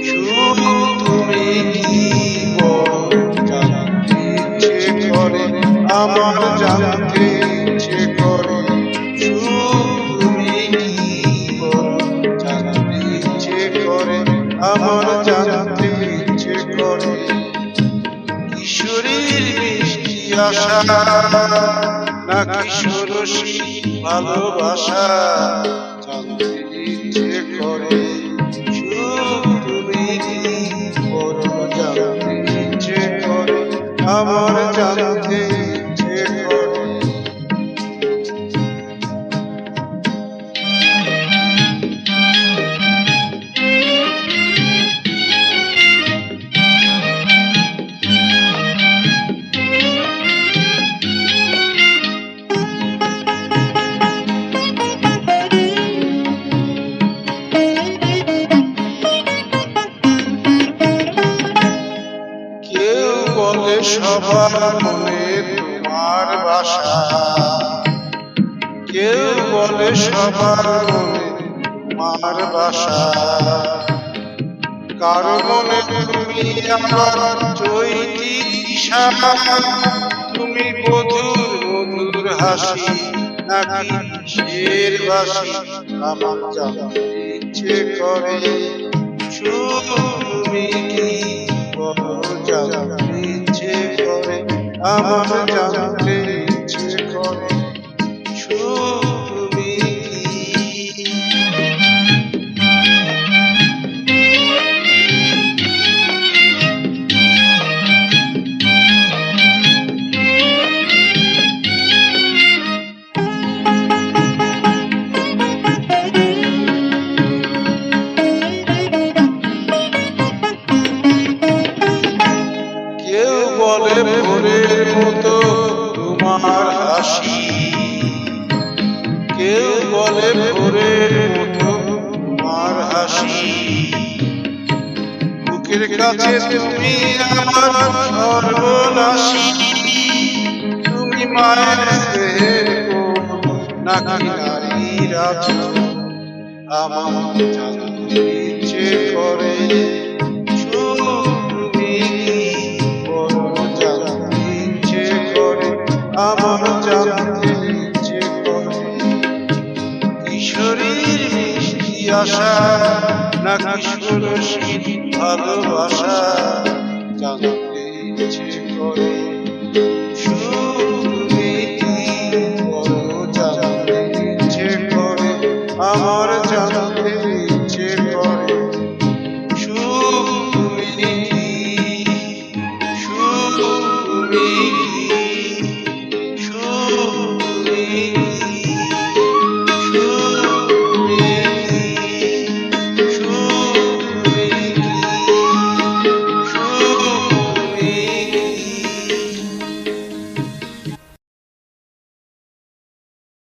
শুধু তুমি কি জানতে ইচ্ছে করে, আমার জানতে ইচ্ছে করে। শুধু তুমি কি জানতে ইচ্ছে করে, আমার জানতে ইচ্ছে করে। কিশোরীর মিষ্টি আশা নাকি ষোড়শী ভালোবাসা, জানতে ইচ্ছে করে। তুমি কি করো জানতে ইচ্ছে করে, আমার জানতে ইচ্ছে করে। কেউ বলে সবার মনে তোমার বাসা, কেউ বলে সবার মনে তোমার বাসা। কারো মনে তুমি আবার চৈতি দিশা, তুমি মধুর মধুর হাসি নাকি শের বাসি, আমার জানতে ইচ্ছে করে। শুধু তুমি কি বলো জানতে ইচ্ছে করে, আমার জানতে ইচ্ছে করে। শুধু তুমি কি। কেউ বলে ভোরের মতো তোমার হাসি, কেউ বলে ভোরের মতো তোমার হাসি। বুকের কাছে তুমি আমার সর্বনাশী, তুমি মায়ের স্নেহের কোল নাকি নারীর আঁচল, আমার জানতে ইচ্ছে করে। আমার জানতে ইচ্ছে করে। কিশোরীর মিষ্টি আশা নাকি ষোড়শী ভালোবাসা, জানতে ইচ্ছে করে।